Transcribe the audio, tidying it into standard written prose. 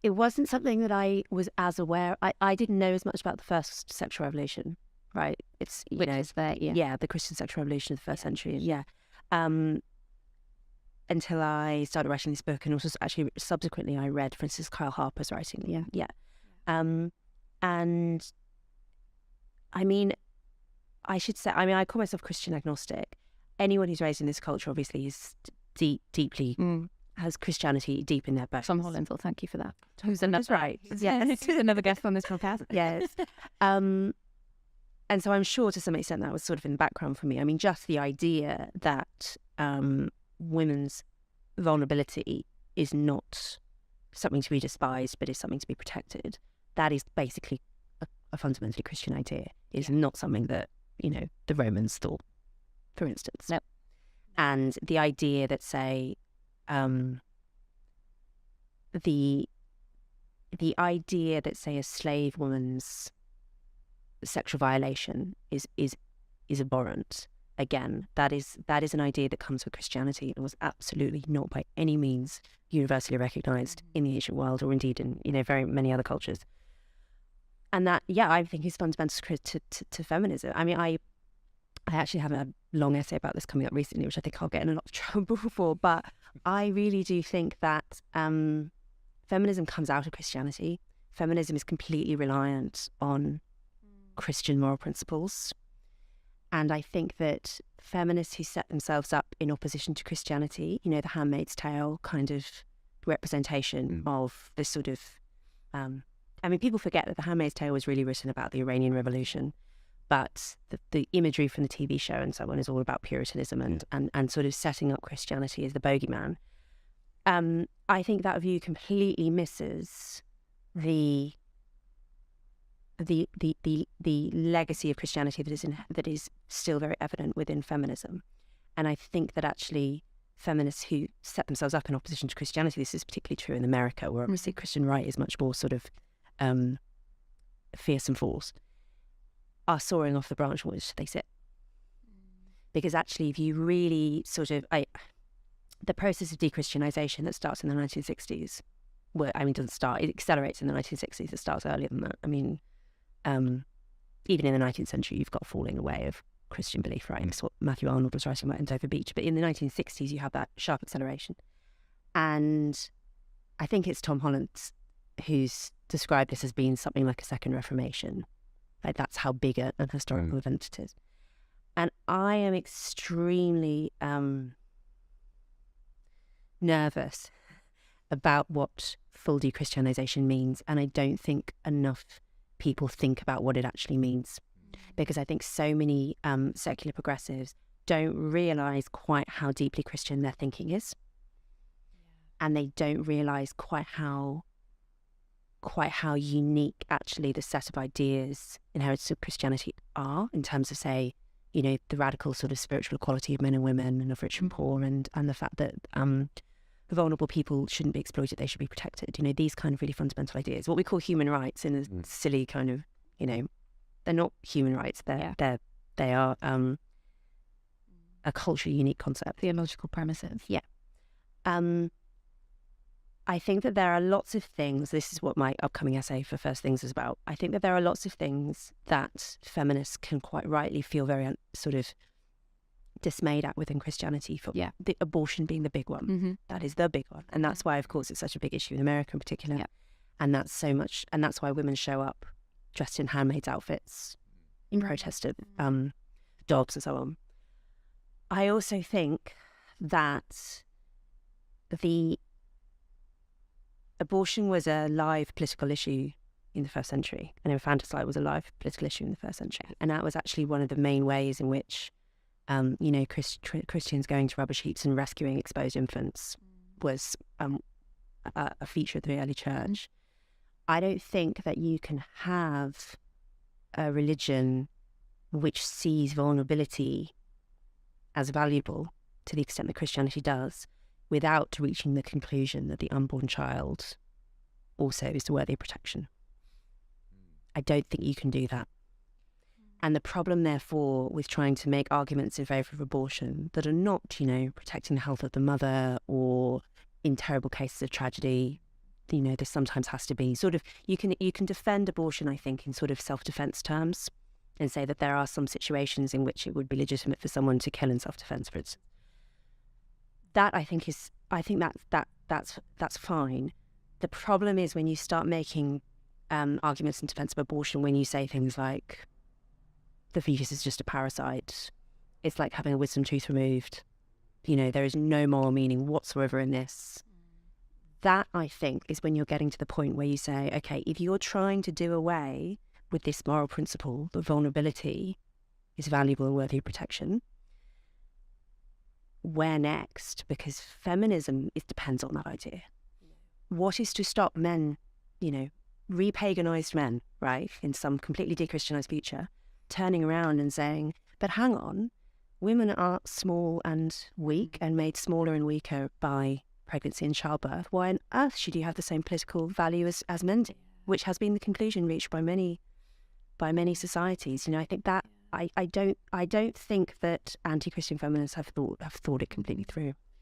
it wasn't something that I was as aware. I didn't know as much about the first sexual revolution, right? It's the Christian sexual revolution of the first century. Yeah. Until I started writing this book, and also actually subsequently I read Francis Kyle Harper's writing. And I mean, I should say, I call myself Christian agnostic. Anyone who's raised in this culture obviously is deeply has Christianity deep in their bones. Tom Holland, well, thank you for that. Who's another, right? Yes. Who's another guest on this podcast. Yes. And so I'm sure to some extent that was sort of in the background for me. I mean, just the idea that women's vulnerability is not something to be despised, but is something to be protected. That is basically a fundamentally Christian idea. Is not something that, the Romans thought, for instance. No. And the idea that, say, the idea that, say, a slave woman's sexual violation is abhorrent. Again, that is an idea that comes with Christianity and was absolutely not by any means universally recognised in the ancient world, or indeed in very many other cultures. And that, I think is fundamental to feminism. I mean, I actually have a long essay about this coming up recently, which I think I'll get in a lot of trouble for. But I really do think that feminism comes out of Christianity. Feminism is completely reliant on Christian moral principles. And I think that feminists who set themselves up in opposition to Christianity, the Handmaid's Tale kind of representation of this sort of... people forget that the Handmaid's Tale was really written about the Iranian Revolution, but the imagery from the TV show and so on is all about Puritanism and sort of setting up Christianity as the bogeyman. I think that view completely misses the legacy of Christianity that is still very evident within feminism. And I think that actually feminists who set themselves up in opposition to Christianity, this is particularly true in America, where obviously Christian right is much more sort of fierce and forced, are soaring off the branch on which they sit. Because actually, if you really sort of... the process of de-Christianization that starts in the 1960s, doesn't start, it accelerates in the 1960s, it starts earlier than that. I mean, even in the 19th century, you've got falling away of Christian belief, right? That's what Matthew Arnold was writing about in Dover Beach. But in the 1960s, you have that sharp acceleration. And I think it's Tom Holland who's described this as being something like a second Reformation. Like, that's how big an historical event it is. And I am extremely nervous about what full de-Christianization means. And I don't think enough people think about what it actually means. Because I think so many secular progressives don't realise quite how deeply Christian their thinking is. And they don't realise quite how unique actually the set of ideas inherited of Christianity are, in terms of, say, the radical sort of spiritual equality of men and women and of rich and poor, and the fact that vulnerable people shouldn't be exploited, they should be protected. These kind of really fundamental ideas. What we call human rights in a silly kind of, they're not human rights. They are a culturally unique concept. Theological premises. Yeah. I think that there are lots of things, this is what my upcoming essay for First Things is about. I think that there are lots of things that feminists can quite rightly feel very sort of dismayed at within Christianity, for the abortion being the big one. That is the big one. And that's why, of course, it's such a big issue in America in particular. Yeah. And that's why women show up dressed in handmaids' outfits in protest of dogs and so on. I also think that the abortion was a live political issue in the first century, and infanticide was a live political issue in the first century. And that was actually one of the main ways in which, Christians going to rubbish heaps and rescuing exposed infants was a feature of the early church. I don't think that you can have a religion which sees vulnerability as valuable to the extent that Christianity does, without reaching the conclusion that the unborn child also is worthy of protection. I don't think you can do that. And the problem, therefore, with trying to make arguments in favour of abortion that are not, protecting the health of the mother, or in terrible cases of tragedy, this sometimes has to be sort of, you can defend abortion, I think, in sort of self-defense terms, and say that there are some situations in which it would be legitimate for someone to kill in self-defense, for instance. That I think that's fine. The problem is when you start making arguments in defense of abortion, when you say things like the fetus is just a parasite, it's like having a wisdom tooth removed, there is no moral meaning whatsoever in this. That, I think, is when you're getting to the point where you say, okay, if you're trying to do away with this moral principle that vulnerability is valuable and worthy of protection, where next? Because feminism, it depends on that idea. What is to stop men, re-paganized men, right, in some completely de-Christianized future, turning around and saying, but hang on, women are small and weak and made smaller and weaker by pregnancy and childbirth. Why on earth should you have the same political value as men do? Which has been the conclusion reached by many societies. I think that I don't think that anti-Christian feminists have thought it completely through.